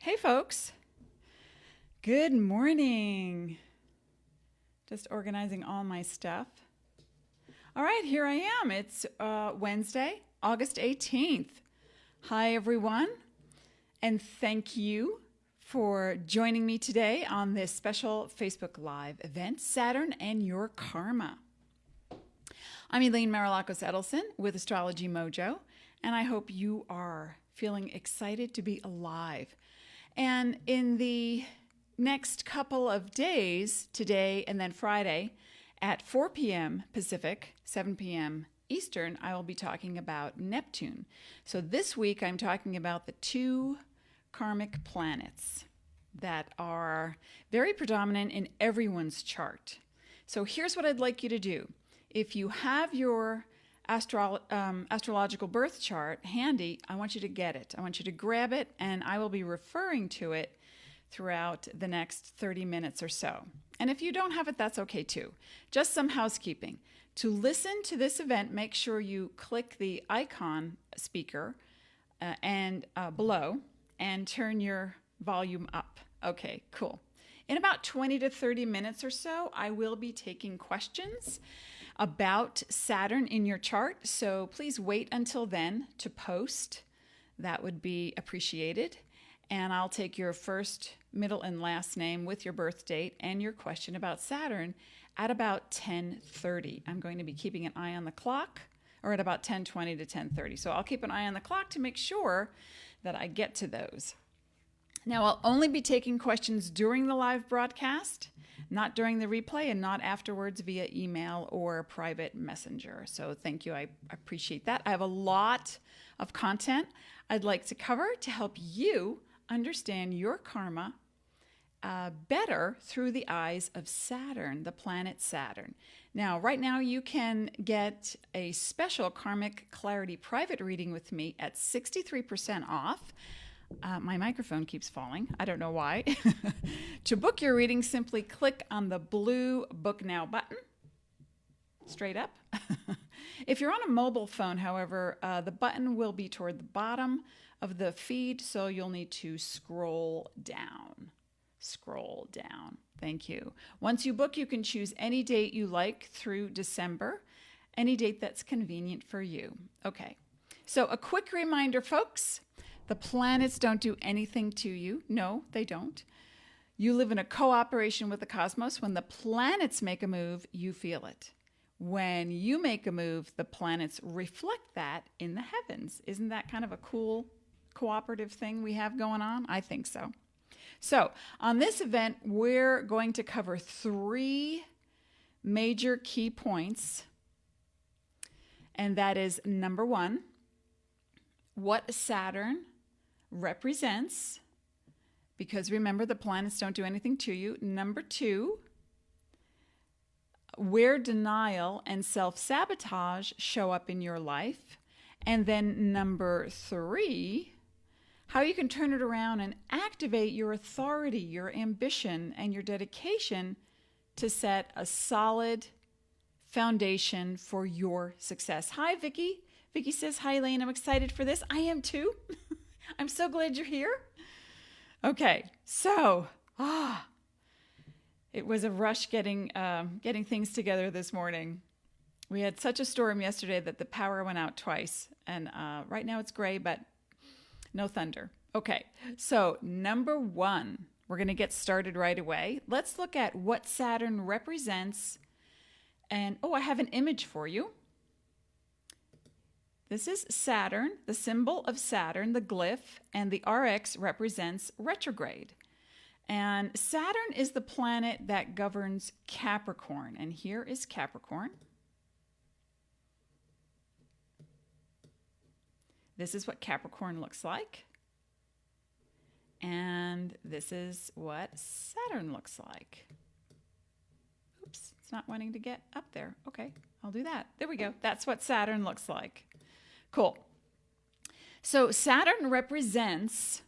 Hey folks, good morning. Just organizing all my stuff. All right, here I am. It's Wednesday, August 18th. Hi everyone, and thank you for joining me today on this special Facebook Live event, Saturn and Your Karma. I'm Elaine Marolakos Edelson with Astrology Mojo, and I hope you are feeling excited to be alive. And in the next couple of days, today and then Friday, at 4 p.m. Pacific, 7 p.m. Eastern, I will be talking about Neptune. So this week I'm talking about the two karmic planets that are very predominant in everyone's chart. So here's what I'd like you to do. If you have your astrological birth chart handy, I want you to get it. I want you to grab it, and I will be referring to it throughout the next 30 minutes or so. And if you don't have it, that's okay too. Just some housekeeping. To listen to this event, make sure you click the icon speaker and below and turn your volume up. Okay, cool. In about 20 to 30 minutes or so, I will be taking questions about Saturn in your chart. So please wait until then to post. That would be appreciated. And I'll take your first, middle, and last name with your birth date and your question about Saturn at about 10:30. I'm going to be keeping an eye on the clock, or at about 10:20 to 10:30. So I'll keep an eye on the clock to make sure that I get to those. Now, I'll only be taking questions during the live broadcast, not during the replay, and not afterwards via email or private messenger. So thank you. I appreciate that. I have a lot of content I'd like to cover to help you understand your karma better through the eyes of Saturn, the planet Saturn. Now, right now, you can get a special Karmic Clarity private reading with me at 63% off. My microphone keeps falling. I don't know why. To book your reading, simply click on the blue Book Now button, straight up. If you're on a mobile phone, however, the button will be toward the bottom of the feed, so you'll need to scroll down. Scroll down. Thank you. Once you book, you can choose any date you like through December, any date that's convenient for you. Okay, so a quick reminder, folks. The planets don't do anything to you. No, they don't. You live in a cooperation with the cosmos. When the planets make a move, you feel it. When you make a move, the planets reflect that in the heavens. Isn't that kind of a cool cooperative thing we have going on? I think so. So on this event, we're going to cover 3 major key points. And that is, number 1, what Saturn represents, because remember, the planets don't do anything to you. Number 2, where denial and self-sabotage show up in your life. And then number 3, how you can turn it around and activate your authority, your ambition, and your dedication to set a solid foundation for your success. Hi, Vicky. Vicky says, hi, Elaine. I'm excited for this. I am too. I'm so glad you're here. Okay, so it was a rush getting things together this morning. We had such a storm yesterday that the power went out twice, and right now it's gray, but no thunder. Okay, so number 1, we're going to get started right away. Let's look at what Saturn represents, and I have an image for you. This is Saturn, the symbol of Saturn, the glyph, and the RX represents retrograde. And Saturn is the planet that governs Capricorn. And here is Capricorn. This is what Capricorn looks like. And this is what Saturn looks like. Oops, it's not wanting to get up there. Okay, I'll do that. There we go. That's what Saturn looks like. Cool. So Saturn represents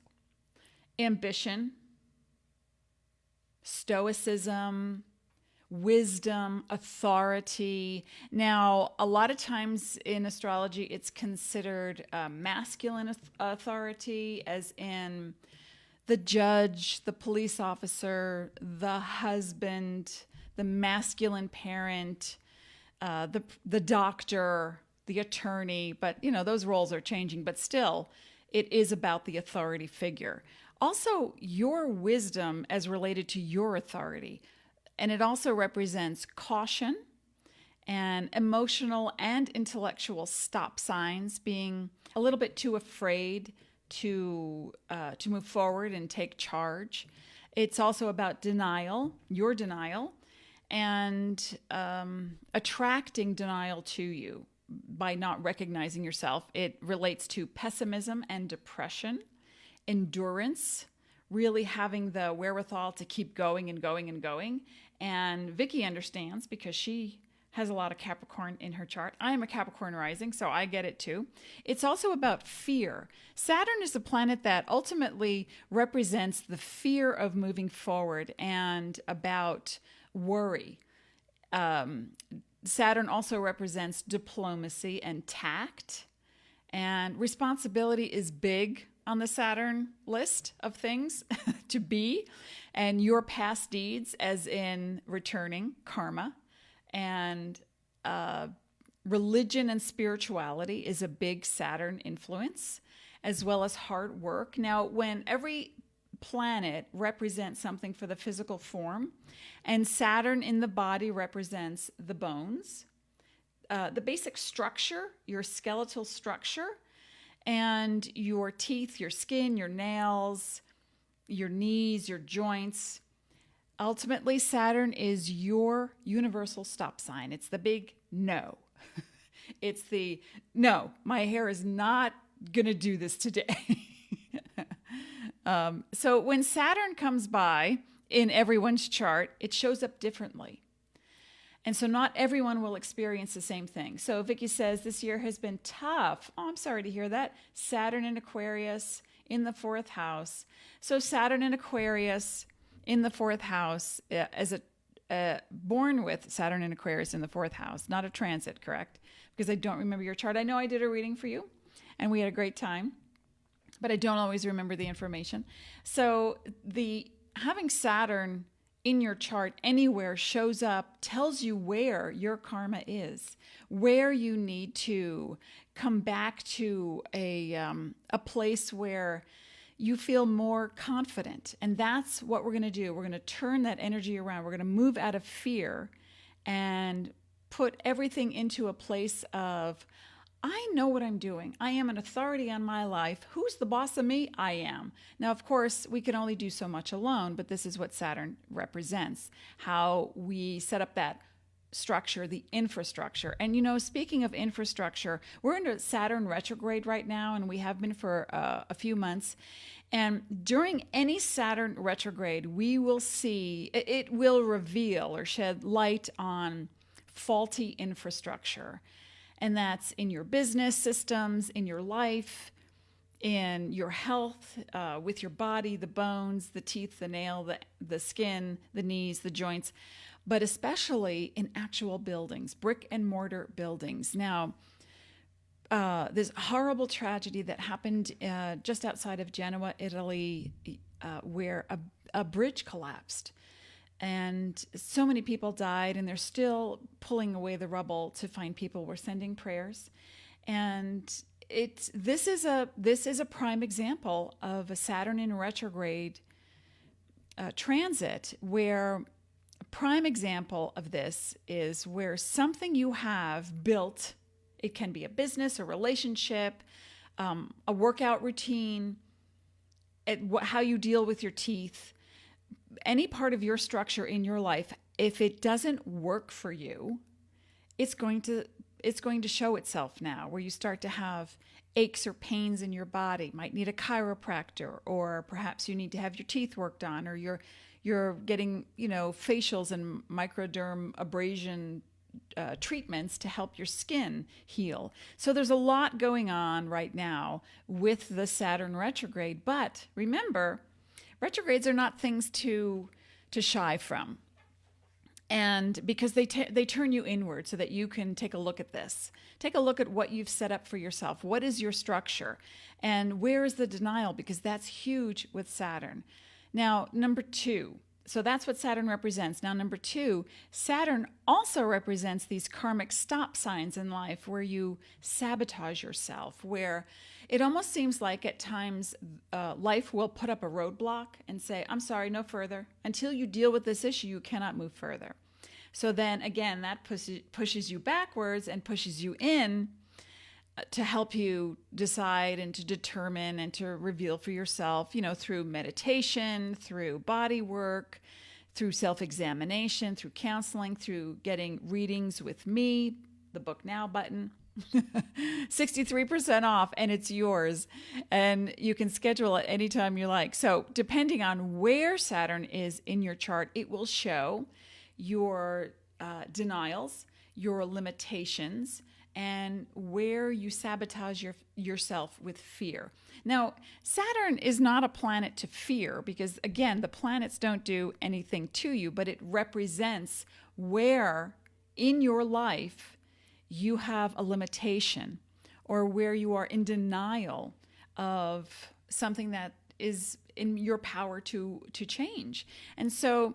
ambition, stoicism, wisdom, authority. Now, a lot of times in astrology, it's considered masculine authority, as in the judge, the police officer, the husband, the masculine parent, the doctor, the attorney. But, those roles are changing, but still, it is about the authority figure. Also, your wisdom as related to your authority. And it also represents caution and emotional and intellectual stop signs, being a little bit too afraid to move forward and take charge. It's also about denial, your denial, and attracting denial to you by not recognizing yourself. It relates to pessimism and depression, endurance, really having the wherewithal to keep going and going and going. And Vicky understands because she has a lot of Capricorn in her chart. I am a Capricorn rising, so I get it too. It's also about fear. Saturn is a planet that ultimately represents the fear of moving forward and about worry. Saturn also represents diplomacy and tact. And responsibility is big on the Saturn list of things to be. And your past deeds, as in returning karma. And religion and spirituality is a big Saturn influence, as well as hard work. Now, when every planet represents something for the physical form, and Saturn in the body represents the bones, the basic structure, your skeletal structure, and your teeth, your skin, your nails, your knees, your joints. Ultimately, Saturn is your universal stop sign. It's the big no. It's the no, my hair is not going to do this today. So when Saturn comes by in everyone's chart, it shows up differently. And so not everyone will experience the same thing. So Vicky says this year has been tough. Oh, I'm sorry to hear that. Saturn in Aquarius in the 4th house. So Saturn in Aquarius in the 4th house, as a born with Saturn in Aquarius in the 4th house, not a transit, correct? Because I don't remember your chart. I know I did a reading for you, and we had a great time, but I don't always remember the information. So having Saturn in your chart anywhere shows up, tells you where your karma is, where you need to come back to a place where you feel more confident. And that's what we're going to do. We're going to turn that energy around. We're going to move out of fear and put everything into a place of, I know what I'm doing. I am an authority on my life. Who's the boss of me? I am. Now, of course, we can only do so much alone, but this is what Saturn represents, how we set up that structure, the infrastructure. And, speaking of infrastructure, we're into Saturn retrograde right now, and we have been for a few months. And during any Saturn retrograde, we will see, it will reveal or shed light on faulty infrastructure. And that's in your business systems, in your life, in your health, with your body, the bones, the teeth, the nail, the skin, the knees, the joints, but especially in actual buildings, brick and mortar buildings. Now, this horrible tragedy that happened just outside of Genoa, Italy, where a bridge collapsed. And so many people died, and they're still pulling away the rubble to find people. We're sending prayers. And this is a prime example of a Saturn in retrograde transit, where a prime example of this is where something you have built, it can be a business, a relationship, a workout routine, how you deal with your teeth, any part of your structure in your life, if it doesn't work for you, it's going to show itself now, where you start to have aches or pains in your body, might need a chiropractor, or perhaps you need to have your teeth worked on, or you're getting, facials and microderm abrasion treatments to help your skin heal. So there's a lot going on right now with the Saturn retrograde, but remember, retrogrades are not things to shy from. And because they turn you inward so that you can take a look at this. Take a look at what you've set up for yourself. What is your structure? And where is the denial? Because that's huge with Saturn. Now, number 2. So that's what Saturn represents. Now, number 2, Saturn also represents these karmic stop signs in life where you sabotage yourself, where it almost seems like at times life will put up a roadblock and say, I'm sorry, no further. Until you deal with this issue, you cannot move further. So then again, that pushes you backwards and pushes you in to help you decide and to determine and to reveal for yourself, through meditation, through body work, through self-examination, through counseling, through getting readings with me, the Book Now button. 63% off, and it's yours. And you can schedule it anytime you like. So depending on where Saturn is in your chart, it will show your denials, your limitations, and where you sabotage yourself with fear. Now, Saturn is not a planet to fear because, again, the planets don't do anything to you, but it represents where in your life you have a limitation or where you are in denial of something that is in your power to change. And so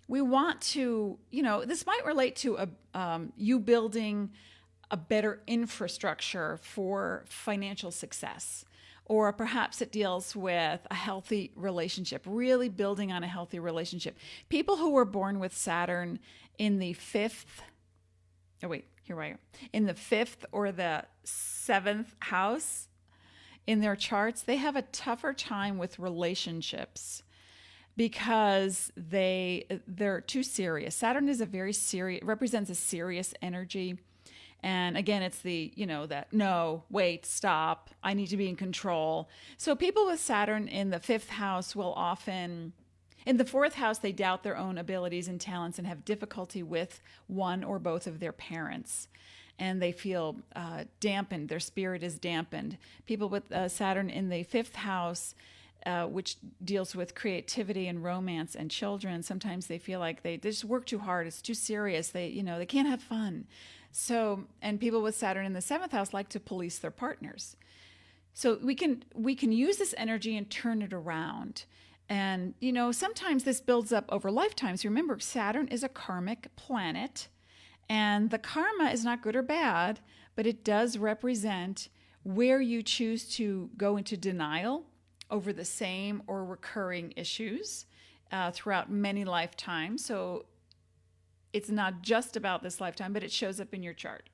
we want to, this might relate to you building a better infrastructure for financial success, or perhaps it deals with a healthy relationship, really building on a healthy relationship. People who were born with Saturn in the in the 5th or the 7th house in their charts, they have a tougher time with relationships because they're too serious. Saturn is represents a serious energy. And again, it's that no, wait, stop, I need to be in control. So people with Saturn in the 5th house will often, in the 4th house, they doubt their own abilities and talents and have difficulty with one or both of their parents. And they feel dampened, their spirit is dampened. People with Saturn in the 5th house, which deals with creativity and romance and children, sometimes they feel like they just work too hard, it's too serious, they can't have fun. So, and people with Saturn in the 7th house like to police their partners. So we can use this energy and turn it around. And, sometimes this builds up over lifetimes. Remember, Saturn is a karmic planet, and the karma is not good or bad, but it does represent where you choose to go into denial over the same or recurring issues throughout many lifetimes. So it's not just about this lifetime, but it shows up in your chart.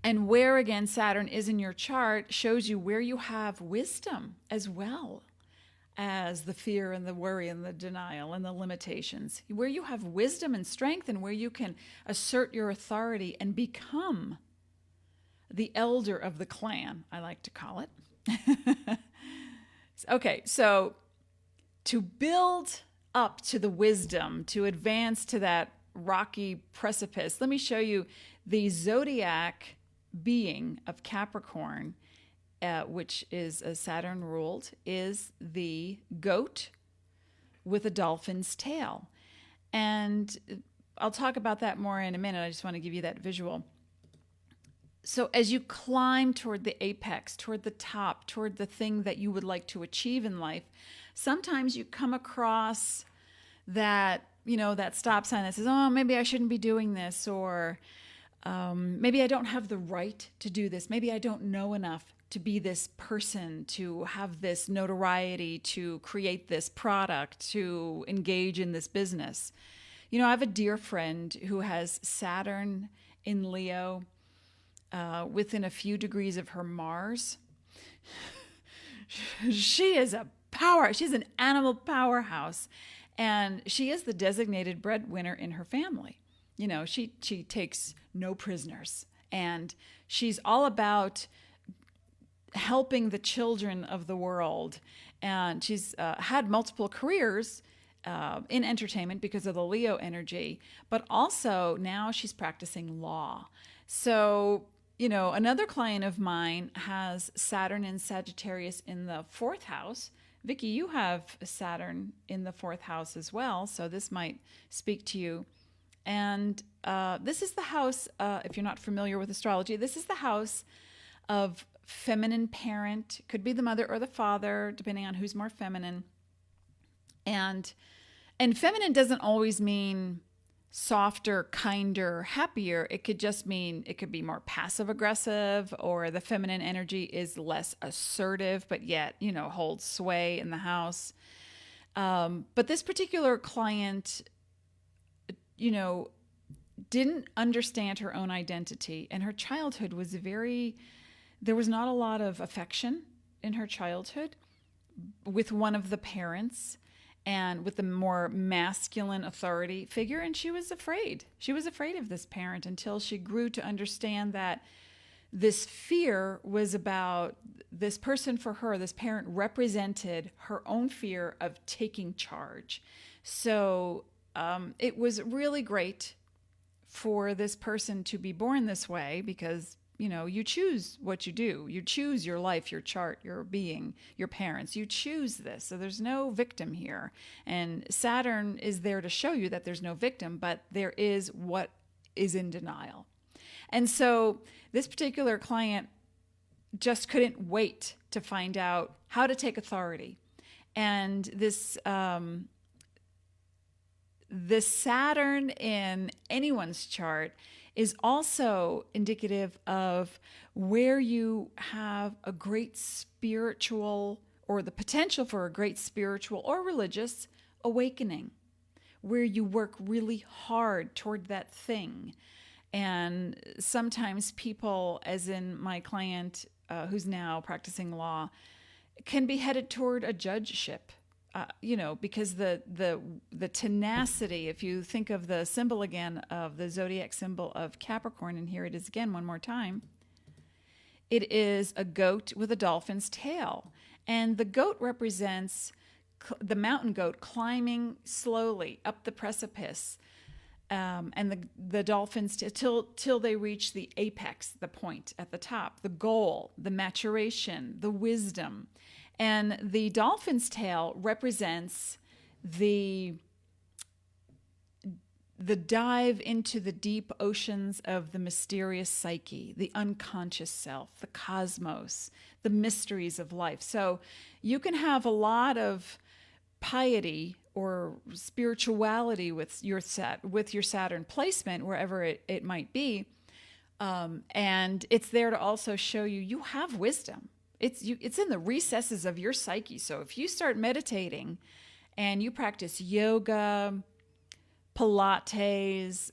And where, again, Saturn is in your chart shows you where you have wisdom as well as the fear and the worry and the denial and the limitations. Where you have wisdom and strength and where you can assert your authority and become the elder of the clan, I like to call it. Okay, so to build up to the wisdom, to advance to that rocky precipice, let me show you the zodiac being of Capricorn, which is Saturn ruled, is the goat with a dolphin's tail. And I'll talk about that more in a minute. I just want to give you that visual. So as you climb toward the apex, toward the top, toward the thing that you would like to achieve in life, sometimes you come across that, that stop sign that says, oh, maybe I shouldn't be doing this, or maybe I don't have the right to do this. Maybe I don't know enough to be this person, to have this notoriety, to create this product, to engage in this business. I have a dear friend who has Saturn in Leo within a few degrees of her Mars. She is a power. She's an animal powerhouse. And she is the designated breadwinner in her family. She takes no prisoners. And she's all about helping the children of the world. And she's had multiple careers in entertainment because of the Leo energy. But also now she's practicing law. So, another client of mine has Saturn and Sagittarius in the 4th house, Vicky, you have Saturn in the fourth house as well, so this might speak to you. And this is the house, if you're not familiar with astrology, this is the house of feminine parent. Could be the mother or the father, depending on who's more feminine. And feminine doesn't always mean softer, kinder, happier. It could just mean it could be more passive aggressive, or the feminine energy is less assertive, but yet, holds sway in the house. But this particular client, didn't understand her own identity, and her childhood was there was not a lot of affection in her childhood with one of the parents and with the more masculine authority figure. And she was afraid. She was afraid of this parent until she grew to understand that this fear was about this person. For her, this parent represented her own fear of taking charge. So it was really great for this person to be born this way, because you choose what you do. You choose your life, your chart, your being, your parents. You choose this. So there's no victim here. And Saturn is there to show you that there's no victim, but there is what is in denial. And so this particular client just couldn't wait to find out how to take authority. And this Saturn in anyone's chart is also indicative of where you have a great spiritual, or the potential for a great spiritual or religious awakening, where you work really hard toward that thing. And sometimes people, as in my client who's now practicing law, can be headed toward a judgeship. Because the tenacity, if you think of the symbol again of the zodiac symbol of Capricorn, and here it is again one more time, it is a goat with a dolphin's tail. And the goat represents the mountain goat climbing slowly up the precipice, and the dolphins till they reach the apex, the point at the top, the goal, the maturation, the wisdom. And the dolphin's tail represents the dive into the deep oceans of the mysterious psyche, the unconscious self, the cosmos, the mysteries of life. So you can have a lot of piety or spirituality with your Saturn placement, wherever it might be. And it's there to also show you have wisdom. It's in the recesses of your psyche. So if you start meditating and you practice yoga, Pilates,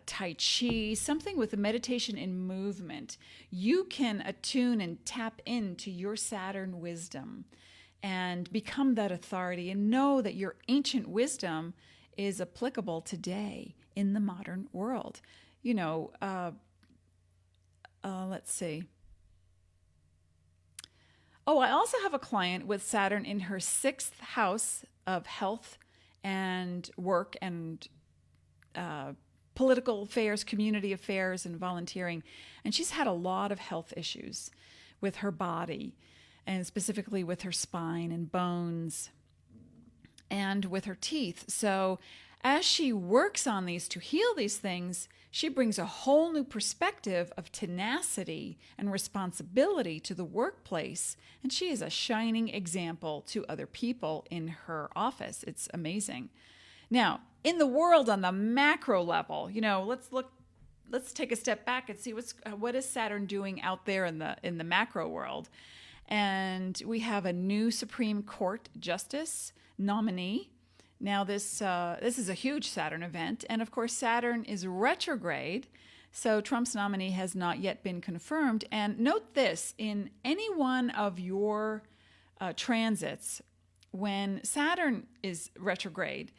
Tai Chi, something with a meditation in movement, you can attune and tap into your Saturn wisdom and become that authority, and know that your ancient wisdom is applicable today in the modern world. Let's see. Oh, I also have a client with Saturn in her 6th house of health and work and political affairs, community affairs, and volunteering. And she's had a lot of health issues with her body, and specifically with her spine and bones and with her teeth. So as she works on these to heal these things, she brings a whole new perspective of tenacity and responsibility to the workplace. And she is a shining example to other people in her office. It's amazing. Now, in the world on the macro level, let's take a step back and see what is Saturn doing out there in the macro world. And we have a new Supreme Court Justice nominee. Now, this is a huge Saturn event. And of course, Saturn is retrograde. So Trump's nominee has not yet been confirmed. And note this, in any one of your transits, when Saturn is retrograde,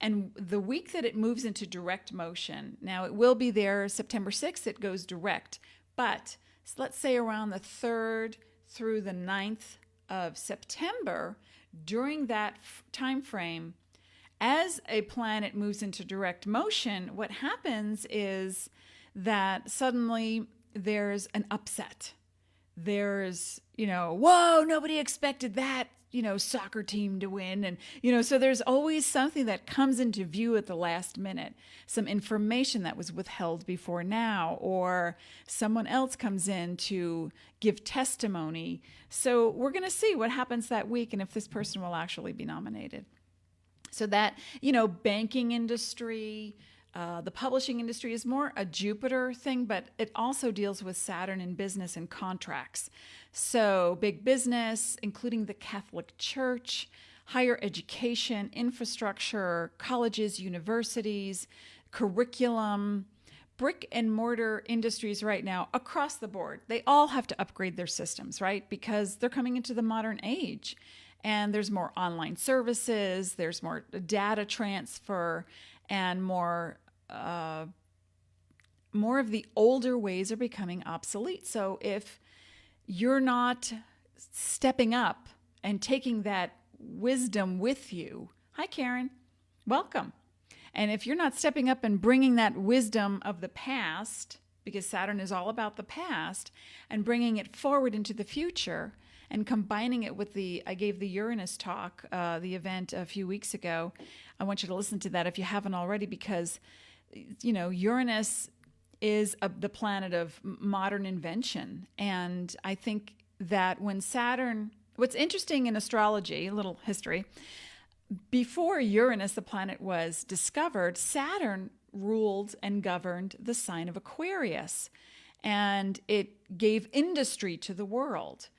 and the week that it moves into direct motion, now it will be there September 6th, it goes direct. But let's say around the 3rd through the 9th of September, during that time frame, as a planet moves into direct motion, what happens is that suddenly there's an upset. There's, whoa, nobody expected that soccer team to win. And, so there's always something that comes into view at the last minute, some information that was withheld before now, or someone else comes in to give testimony. So we're going to see what happens that week and if this person will actually be nominated. So that, banking industry, the publishing industry is more a Jupiter thing, but it also deals with Saturn in business and contracts. So big business, including the Catholic Church, higher education, infrastructure, colleges, universities, curriculum, brick and mortar industries right now across the board. They all have to upgrade their systems, right? Because they're coming into the modern age. And there's more online services, there's more data transfer, and more of the older ways are becoming obsolete. So if you're not stepping up and taking that wisdom with you, hi Karen, welcome. And if you're not stepping up and bringing that wisdom of the past, because Saturn is all about the past, and bringing it forward into the future, and combining it with I gave the Uranus talk, the event a few weeks ago. I want you to listen to that if you haven't already, because, Uranus is the planet of modern invention. And I think that when Saturn, what's interesting in astrology, a little history, before Uranus, the planet, was discovered, Saturn ruled and governed the sign of Aquarius. And it gave industry to the world.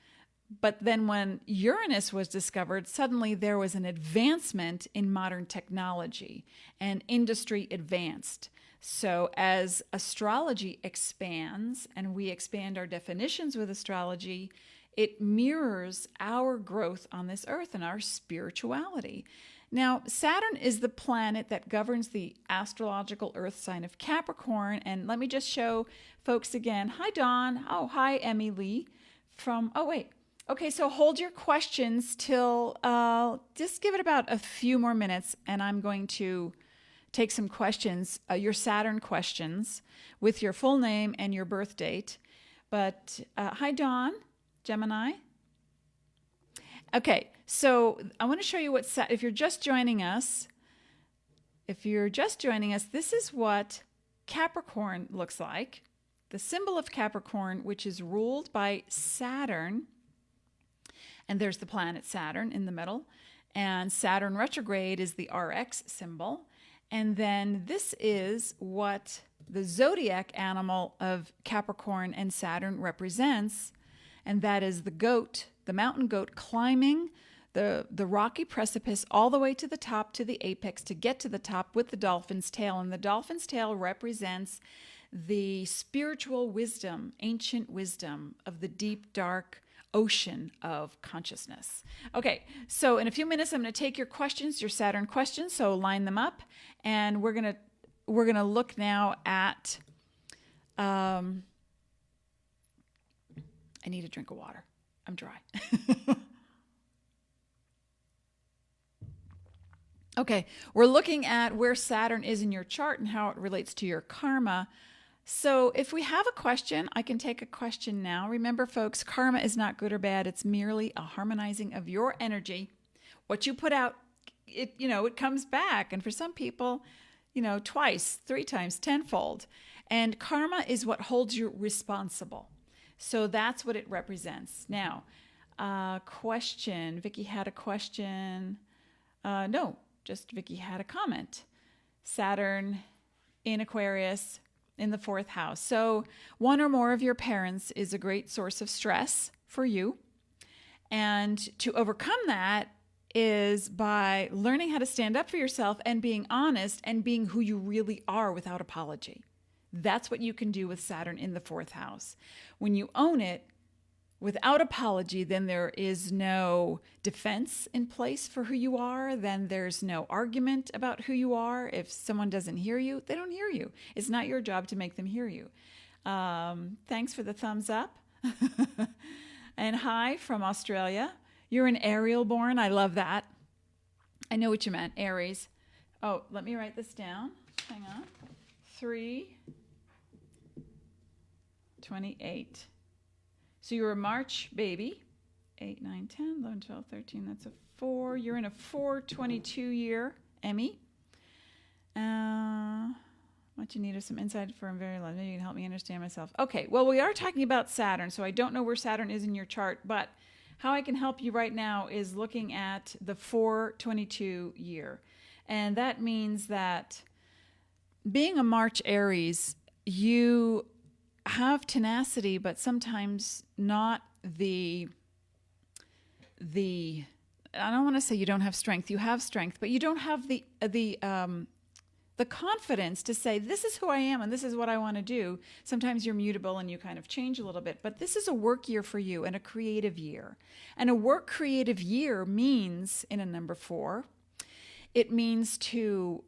But then when Uranus was discovered, suddenly there was an advancement in modern technology and industry advanced. So as astrology expands and we expand our definitions with astrology, it mirrors our growth on this earth and our spirituality. Now, Saturn is the planet that governs the astrological earth sign of Capricorn. And let me just show folks again. Hi, Dawn. Oh, hi, Emily Okay, so hold your questions till, just give it about a few more minutes, and I'm going to take some questions, your Saturn questions, with your full name and your birth date. But hi, Dawn, Gemini. Okay, so I want to show you what, if you're just joining us, this is what Capricorn looks like. The symbol of Capricorn, which is ruled by Saturn. And there's the planet Saturn in the middle. And Saturn retrograde is the RX symbol. And then this is what the zodiac animal of Capricorn and Saturn represents. And that is the goat, the mountain goat, climbing the rocky precipice all the way to the top, to the apex, to get to the top with the dolphin's tail. And the dolphin's tail represents the spiritual wisdom, ancient wisdom of the deep, dark ocean of consciousness. Okay, so in a few minutes, I'm going to take your questions, your Saturn questions. So line them up, and we're gonna look now at. I need a drink of water. I'm dry. Okay, we're looking at where Saturn is in your chart and how it relates to your karma. So if we have a question, I can take a question now. Remember, folks, karma is not good or bad. It's merely a harmonizing of your energy. What you put out, it comes back. And for some people, twice, 3 times, tenfold. And karma is what holds you responsible. So that's what it represents. Now, question. Vicky had a question. No, just Vicky had a comment. Saturn in Aquarius, in the 4th house. So one or more of your parents is a great source of stress for you. And to overcome that is by learning how to stand up for yourself and being honest and being who you really are without apology. That's what you can do with Saturn in the 4th house. When you own it without apology, then there is no defense in place for who you are. Then there's no argument about who you are. If someone doesn't hear you, they don't hear you. It's not your job to make them hear you. Thanks for the thumbs up. And hi from Australia. You're an Ariel born. I love that. I know what you meant, Aries. Oh, let me write this down. Hang on. 3/28. So you're a March baby, 8, 9, 10, 11, 12, 13. That's a 4. You're in a 422 year, Emmy. What you need is some insight for a very long. Maybe you can help me understand myself. Okay, well, we are talking about Saturn, so I don't know where Saturn is in your chart, but how I can help you right now is looking at the 422 year. And that means that being a March Aries, you have tenacity, but sometimes not the I don't want to say you don't have strength. You have strength, but you don't have the confidence to say, this is who I am and this is what I want to do. Sometimes you're mutable and you kind of change a little bit, but this is a work year for you and a creative year. And a work creative year means, in a number 4, it means to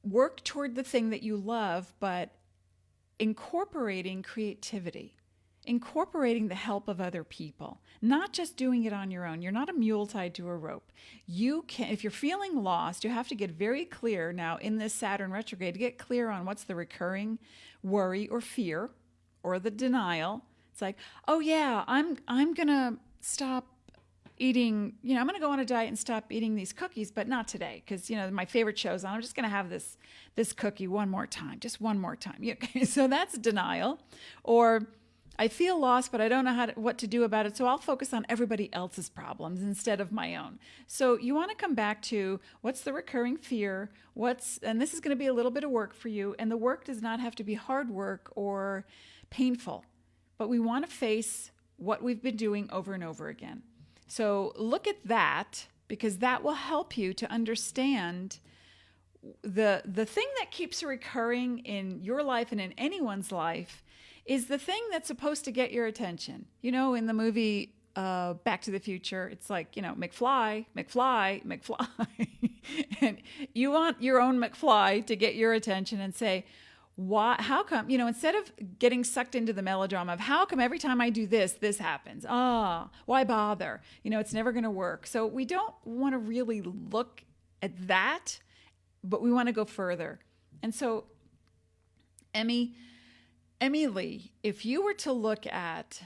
work toward the thing that you love, but incorporating creativity, incorporating the help of other people, not just doing it on your own. You're not a mule tied to a rope. You can, if you're feeling lost, you have to get very clear now in this Saturn retrograde to get clear on what's the recurring worry or fear or the denial. It's like, oh yeah, I'm going to stop eating, I'm going to go on a diet and stop eating these cookies, but not today because, my favorite show's on. I'm just going to have this cookie one more time, just one more time. Okay, so that's denial. Or I feel lost, but I don't know what to do about it, so I'll focus on everybody else's problems instead of my own. So you want to come back to what's the recurring fear, and this is going to be a little bit of work for you, and the work does not have to be hard work or painful, but we want to face what we've been doing over and over again. So look at that, because that will help you to understand the thing that keeps recurring in your life and in anyone's life is the thing that's supposed to get your attention. In the movie Back to the Future, it's like, McFly, McFly, McFly. And you want your own McFly to get your attention and say, why, how come, instead of getting sucked into the melodrama of how come every time I do this happens? Why bother? It's never going to work. So we don't want to really look at that, but we want to go further. And so, Emmy Lee, if you were to look at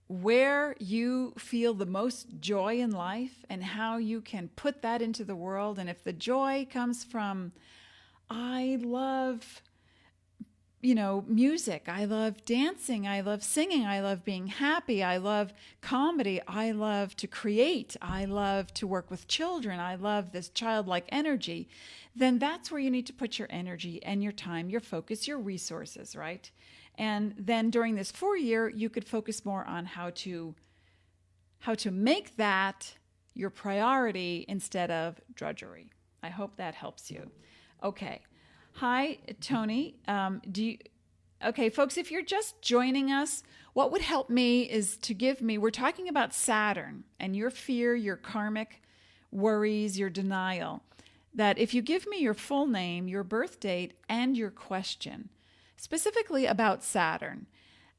where you feel the most joy in life and how you can put that into the world, and if the joy comes from, I love, music, I love dancing, I love singing, I love being happy, I love comedy, I love to create, I love to work with children, I love this childlike energy, then that's where you need to put your energy and your time, your focus, your resources, right? And then during this 4-year, you could focus more on how to make that your priority instead of drudgery. I hope that helps you. Okay. Hi, Tony. Okay, folks, if you're just joining us, what would help me is to give me, we're talking about Saturn and your fear, your karmic worries, your denial, that if you give me your full name, your birth date, and your question, specifically about Saturn.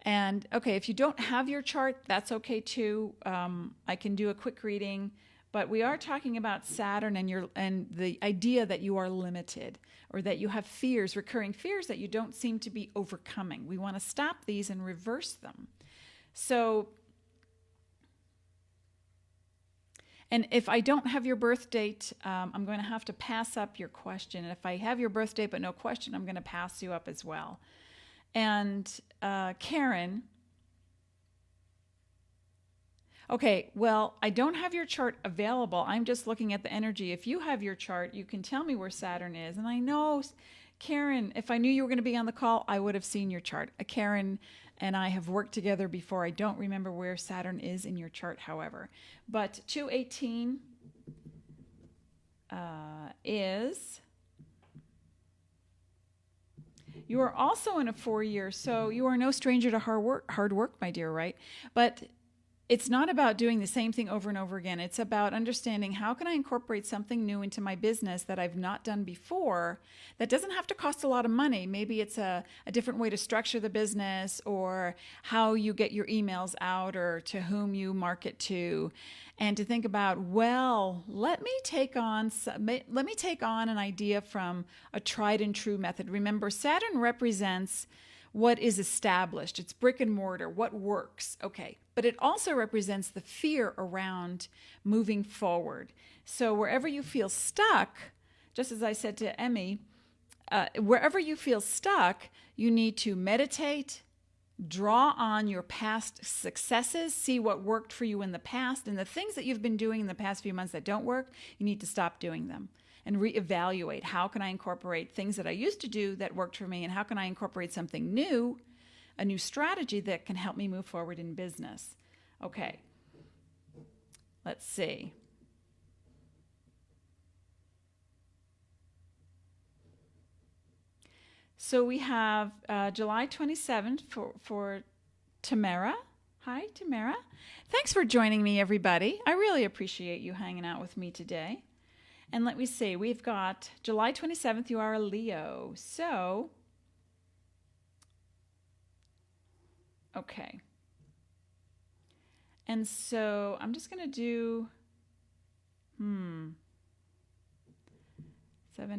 And okay, if you don't have your chart, that's okay too. I can do a quick reading, but we are talking about Saturn and the idea that you are limited or that you have fears, recurring fears that you don't seem to be overcoming. We want to stop these and reverse them. So, and if I don't have your birth date, I'm going to have to pass up your question. And if I have your birth date but no question, I'm going to pass you up as well. And Karen, okay, well, I don't have your chart available. I'm just looking at the energy. If you have your chart, you can tell me where Saturn is. And I know, Karen, if I knew you were going to be on the call, I would have seen your chart. Karen and I have worked together before. I don't remember where Saturn is in your chart, however. But 218 is... You are also in a 4-year, so you are no stranger to hard work, my dear, right? But it's not about doing the same thing over and over again. It's about understanding how can I incorporate something new into my business that I've not done before that doesn't have to cost a lot of money. Maybe it's a different way to structure the business or how you get your emails out or to whom you market to. And to think about, well, let me take on an idea from a tried and true method. Remember, Saturn represents what is established. It's brick and mortar, what works. Okay. But it also represents the fear around moving forward. So wherever you feel stuck, just as I said to Emmy, wherever you feel stuck, you need to meditate, draw on your past successes, see what worked for you in the past, and the things that you've been doing in the past few months that don't work, you need to stop doing them and reevaluate. How can I incorporate things that I used to do that worked for me, and how can I incorporate something new, a new strategy that can help me move forward in business? Okay, let's see. So we have July 27th for Tamara. Hi, Tamara. Thanks for joining me, everybody. I really appreciate you hanging out with me today. And let me see, we've got July 27th, you are a Leo. So, okay. And so I'm just going to do, 7,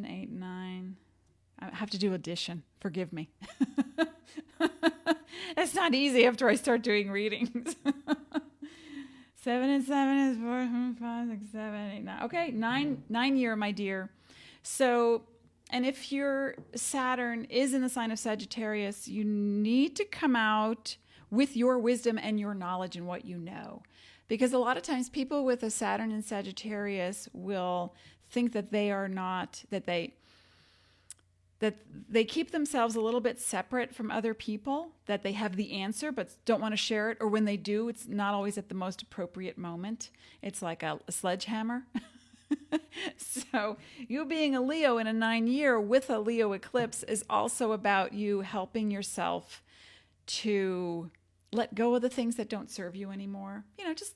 8, 9. I have to do addition. Forgive me. It's not easy after I start doing readings. 7 and 7 is 4, 5, 6, 7, 8, 9. Okay, 9 year, my dear. So, and if your Saturn is in the sign of Sagittarius, you need to come out with your wisdom and your knowledge and what you know. Because a lot of times people with a Saturn in Sagittarius will think that they are not, that they keep themselves a little bit separate from other people, that they have the answer but don't want to share it, or when they do, it's not always at the most appropriate moment. It's like a sledgehammer. So you being a Leo in a 9 year with a Leo eclipse is also about you helping yourself to let go of the things that don't serve you anymore. Just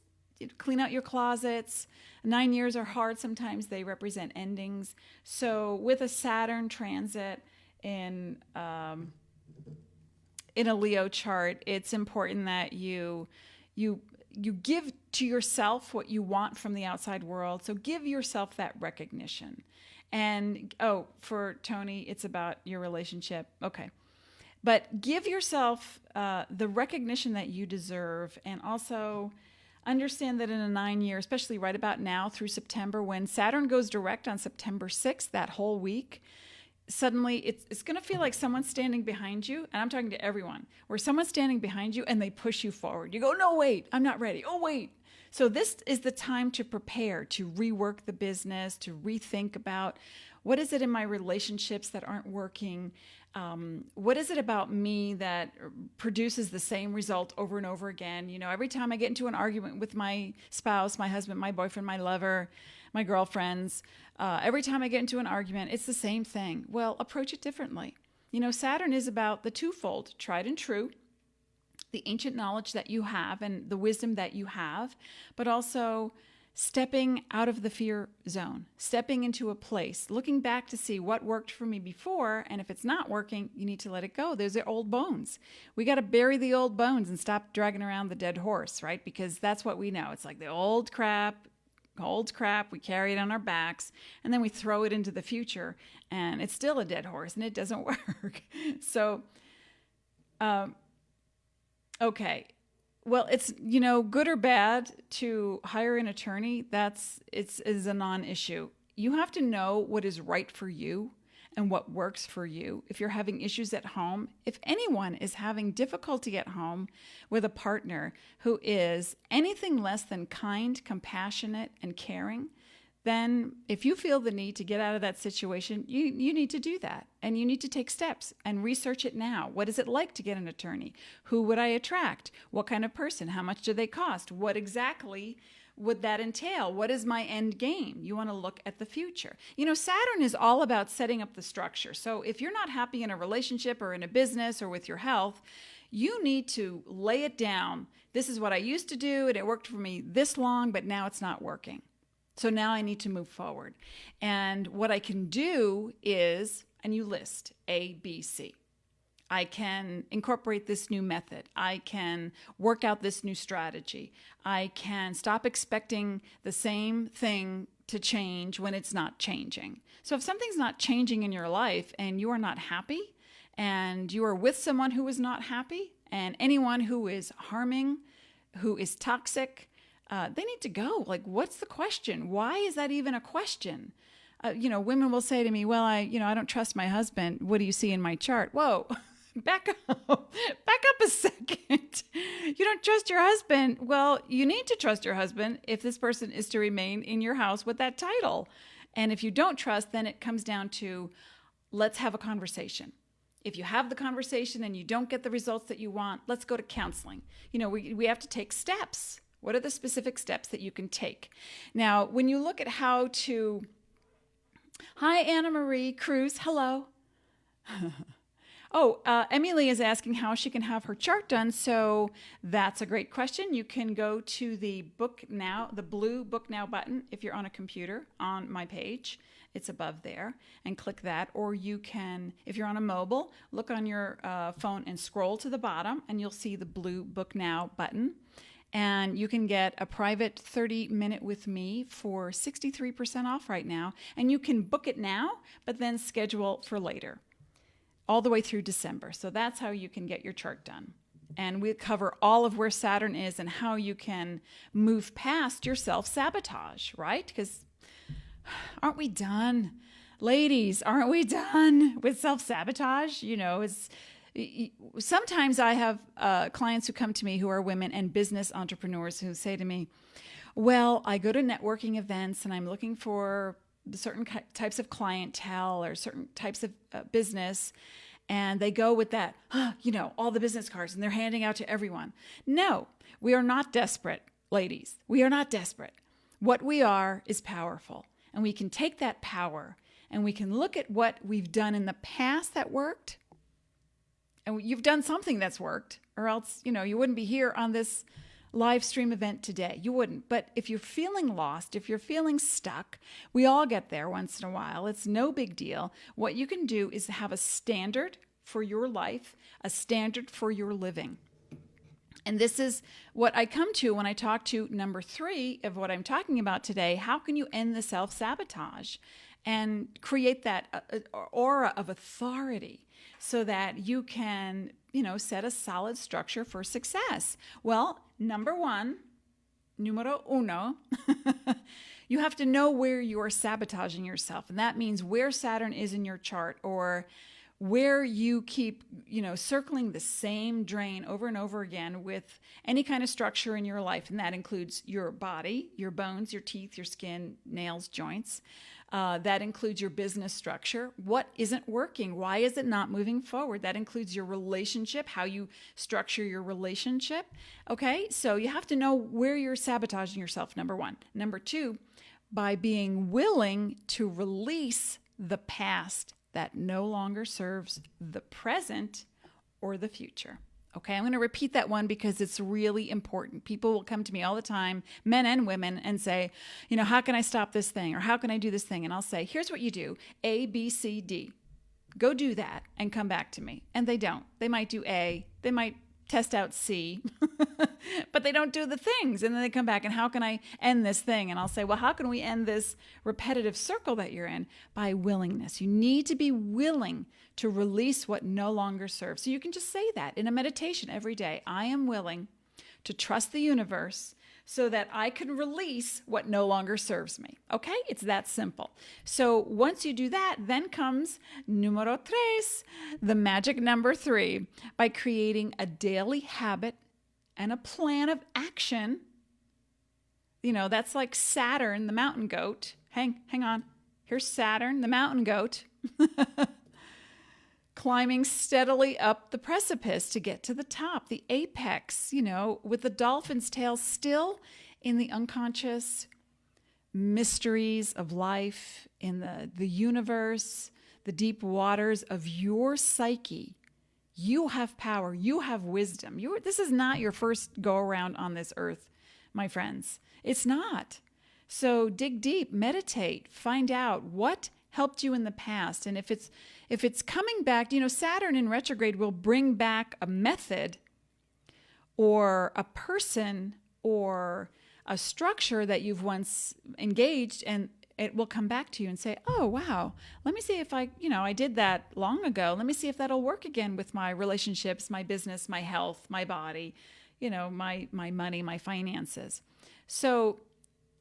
clean out your closets. 9 years are hard. Sometimes they represent endings. So with a Saturn transit in a Leo chart, it's important that you give to yourself what you want from the outside world. So give yourself that recognition. And for Tony, it's about your relationship. Okay. But give yourself the recognition that you deserve, and also understand that in a 9 year, especially right about now through September, when Saturn goes direct on September 6th, that whole week, suddenly it's going to feel like someone's standing behind you. And I'm talking to everyone, where someone's standing behind you and they push you forward. You go, no, wait, I'm not ready. Oh, wait. So this is the time to prepare, to rework the business, to rethink about what is it in my relationships that aren't working? What is it about me that produces the same result over and over again? Every time I get into an argument with my spouse, my husband, my boyfriend, my lover, my girlfriends, every time I get into an argument, it's the same thing. Well, approach it differently. Saturn is about the twofold, tried and true, the ancient knowledge that you have and the wisdom that you have, but also stepping out of the fear zone, stepping into a place, looking back to see what worked for me before. And if it's not working, you need to let it go. Those are old bones. We got to bury the old bones and stop dragging around the dead horse, right? Because that's what we know. It's like the old crap, we carry it on our backs, and then we throw it into the future, and it's still a dead horse, and it doesn't work. So, okay. Well, it's, good or bad to hire an attorney. It's a non-issue. You have to know what is right for you and what works for you. If you're having issues at home, if anyone is having difficulty at home with a partner who is anything less than kind, compassionate, and caring, then if you feel the need to get out of that situation, you need to do that. And you need to take steps and research it now. What is it like to get an attorney? Who would I attract? What kind of person? How much do they cost? What exactly would that entail? What is my end game? You want to look at the future. Saturn is all about setting up the structure. So if you're not happy in a relationship or in a business or with your health, you need to lay it down. This is what I used to do, and it worked for me this long, but now it's not working. So now I need to move forward. And what I can do is, and you list A, B, C. I can incorporate this new method. I can work out this new strategy. I can stop expecting the same thing to change when it's not changing. So if something's not changing in your life and you are not happy and you are with someone who is not happy, and anyone who is harming, who is toxic, they need to go. Like, what's the question? Why is that even a question? Women will say to me, well, I don't trust my husband. What do you see in my chart? Whoa, back up a second. You don't trust your husband. Well, you need to trust your husband if this person is to remain in your house with that title. And if you don't trust, then it comes down to, let's have a conversation. If you have the conversation and you don't get the results that you want, let's go to counseling. We have to take steps. What are the specific steps that you can take? Now, when you look at how to... Hi, Anna Marie Cruz. Hello. Emily is asking how she can have her chart done. So that's a great question. You can go to the Book Now, the blue Book Now button if you're on a computer on my page. It's above there, and click that. Or you can, if you're on a mobile, look on your phone and scroll to the bottom, and you'll see the blue Book Now button. And you can get a private 30-minute with me for 63% off right now. And you can book it now, but then schedule for later, all the way through December. So that's how you can get your chart done. And we cover all of where Saturn is and how you can move past your self-sabotage, right? Because aren't we done? Ladies, aren't we done with self-sabotage? Sometimes I have clients who come to me who are women and business entrepreneurs who say to me, well, I go to networking events and I'm looking for certain types of clientele or certain types of business. And they go with that, all the business cards, and they're handing out to everyone. No, we are not desperate, ladies. We are not desperate. What we are is powerful. And we can take that power and we can look at what we've done in the past that worked. And you've done something that's worked, or else, you wouldn't be here on this live stream event today. You wouldn't. But if you're feeling lost, if you're feeling stuck, we all get there once in a while. It's no big deal. What you can do is have a standard for your life, a standard for your living. And this is what I come to when I talk to number 3 of what I'm talking about today. How can you end the self-sabotage and create that aura of authority so that you can, set a solid structure for success? Well, numero uno, you have to know where you are sabotaging yourself. And that means where Saturn is in your chart, or where you keep, circling the same drain over and over again with any kind of structure in your life. And that includes your body, your bones, your teeth, your skin, nails, joints. That includes your business structure. What isn't working? Why is it not moving forward? That includes your relationship, how you structure your relationship. Okay, so you have to know where you're sabotaging yourself, number 1. Number 2, by being willing to release the past that no longer serves the present or the future. Okay, I'm going to repeat that one because it's really important. People will come to me all the time, men and women, and say, how can I stop this thing? Or how can I do this thing? And I'll say, here's what you do, A, B, C, D. Go do that and come back to me. And they don't. They might do A. They might test out C, but they don't do the things. And then they come back and how can I end this thing? And I'll say, well, how can we end this repetitive circle that you're in? By willingness. You need to be willing to release what no longer serves. So you can just say that in a meditation every day. I am willing to trust the universe so that I can release what no longer serves me. Okay? It's that simple. So once you do that, then comes numero 3, the magic number 3, by creating a daily habit and a plan of action. That's like Saturn, the mountain goat. Hang on. Here's Saturn, the mountain goat. Climbing steadily up the precipice to get to the top, the apex, with the dolphin's tail still in the unconscious mysteries of life, in the universe, the deep waters of your psyche. You have power. You have wisdom. This is not your first go around on this earth, my friends. It's not. So dig deep, meditate, find out what helped you in the past. And if it's coming back, Saturn in retrograde will bring back a method or a person or a structure that you've once engaged, and it will come back to you and say, oh, wow, let me see if I did that long ago. Let me see if that'll work again with my relationships, my business, my health, my body, my money, my finances. So,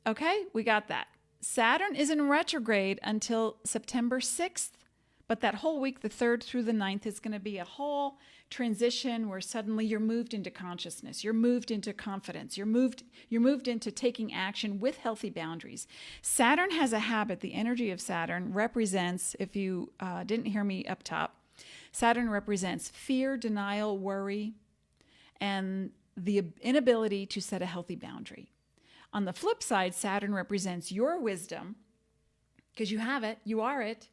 okay, we got that. Saturn is in retrograde until September 6th. But that whole week, the 3rd through the 9th, is going to be a whole transition where suddenly you're moved into consciousness. You're moved into confidence. You're moved into taking action with healthy boundaries. Saturn has a habit. The energy of Saturn represents, if you didn't hear me up top, Saturn represents fear, denial, worry, and the inability to set a healthy boundary. On the flip side, Saturn represents your wisdom, because you have it, you are it.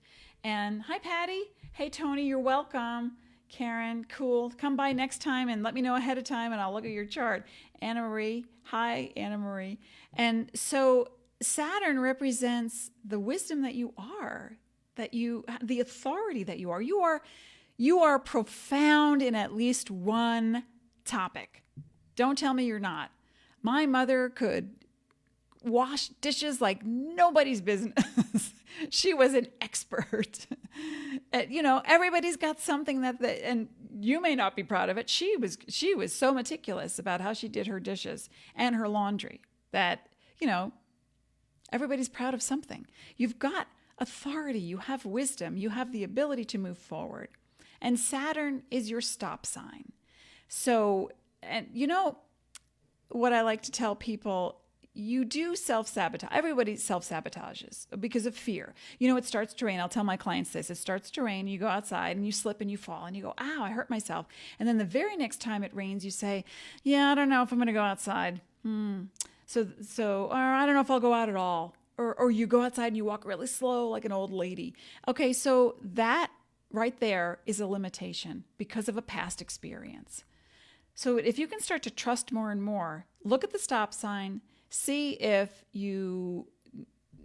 And hi, Patty. Hey, Tony, you're welcome. Karen, cool. Come by next time and let me know ahead of time and I'll look at your chart. Anna Marie, hi, Anna Marie. And so Saturn represents the wisdom that you are, the authority that you are. You are profound in at least one topic. Don't tell me you're not. My mother could wash dishes like nobody's business. She was an expert. Everybody's got something and you may not be proud of it. She was so meticulous about how she did her dishes and her laundry that, everybody's proud of something. You've got authority, you have wisdom, you have the ability to move forward. And Saturn is your stop sign. So, and what I like to tell people, you do self-sabotage. Everybody self-sabotages because of fear. It starts to rain. I'll tell my clients this. It starts to rain. You go outside and you slip and you fall and you go, ow, I hurt myself. And then the very next time it rains, you say, yeah, I don't know if I'm going to go outside. So, or I don't know if I'll go out at all. Or you go outside and you walk really slow like an old lady. Okay, so that right there is a limitation because of a past experience. So if you can start to trust more and more, look at the stop sign, see if you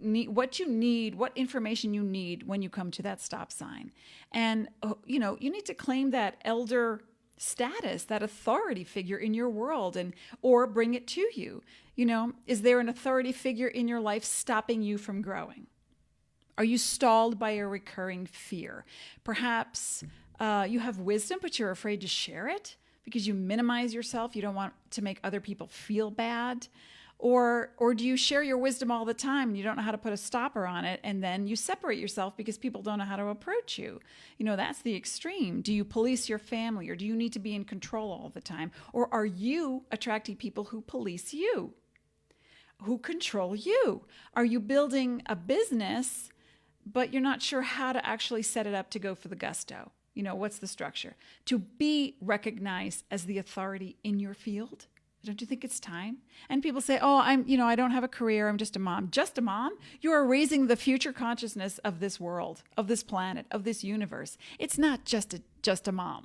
need what information you need when you come to that stop sign. And, you need to claim that elder status, that authority figure in your world or bring it to you. Is there an authority figure in your life stopping you from growing? Are you stalled by a recurring fear? Perhaps you have wisdom, but you're afraid to share it because you minimize yourself. You don't want to make other people feel bad. Or do you share your wisdom all the time and you don't know how to put a stopper on it, and then you separate yourself because people don't know how to approach you? That's the extreme. Do you police your family, or do you need to be in control all the time? Or are you attracting people who police you, who control you? Are you building a business, but you're not sure how to actually set it up to go for the gusto? What's the structure? To be recognized as the authority in your field? Don't you think it's time? And people say, oh, I don't have a career. I'm just a mom. Just a mom? You are raising the future consciousness of this world, of this planet, of this universe. It's not just a mom.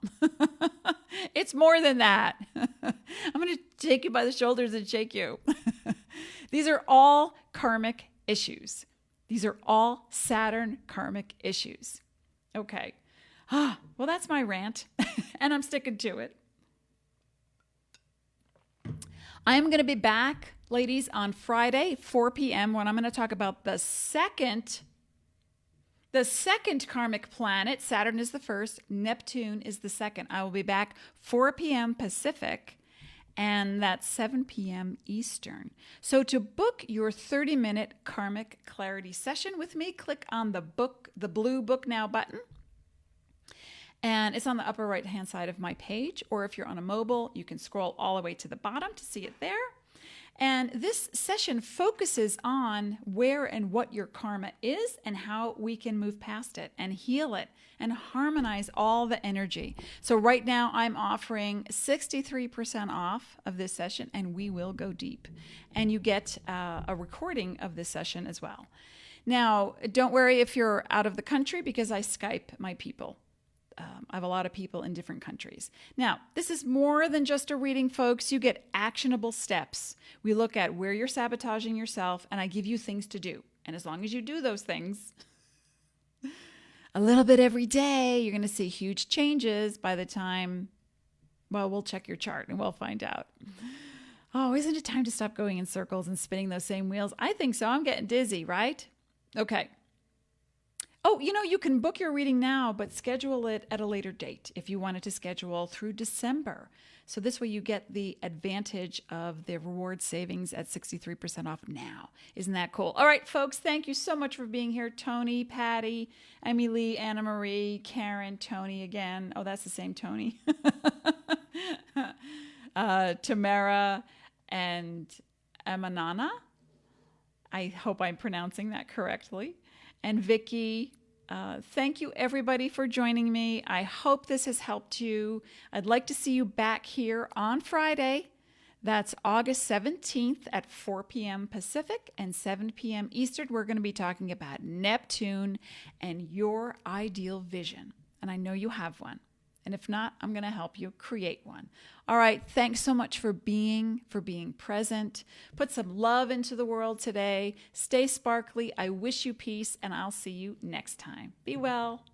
It's more than that. I'm going to take you by the shoulders and shake you. These are all karmic issues. These are all Saturn karmic issues. Okay. Well, that's my rant, and I'm sticking to it. I'm going to be back, ladies, on Friday, 4 p.m., when I'm going to talk about the second karmic planet. Saturn is the first. Neptune is the second. I will be back 4 p.m. Pacific, and that's 7 p.m. Eastern. So to book your 30-minute karmic clarity session with me, click on the blue Book Now button. And it's on the upper right-hand side of my page, or if you're on a mobile, you can scroll all the way to the bottom to see it there. And this session focuses on where and what your karma is and how we can move past it and heal it and harmonize all the energy. So right now I'm offering 63% off of this session, and we will go deep. And you get a recording of this session as well. Now, don't worry if you're out of the country, because I Skype my people. I have a lot of people in different countries. Now, this is more than just a reading, folks. You get actionable steps. We look at where you're sabotaging yourself, and I give you things to do. And as long as you do those things a little bit every day, you're going to see huge changes by the time, well, we'll check your chart and we'll find out. Oh, isn't it time to stop going in circles and spinning those same wheels? I think so. I'm getting dizzy, right? Okay. Oh, you can book your reading now, but schedule it at a later date if you wanted to schedule through December. So this way you get the advantage of the reward savings at 63% off now. Isn't that cool? All right, folks, thank you so much for being here. Tony, Patty, Emily, Anna Marie, Karen, Tony again. Oh, that's the same Tony. Tamara and Emanana. I hope I'm pronouncing that correctly. And Vicky, thank you everybody for joining me. I hope this has helped you. I'd like to see you back here on Friday. That's August 17th at 4 p.m. Pacific and 7 p.m. Eastern. We're going to be talking about Neptune and your ideal vision. And I know you have one. And if not, I'm going to help you create one. All right. Thanks so much for being present. Put some love into the world today. Stay sparkly. I wish you peace, and I'll see you next time. Be well.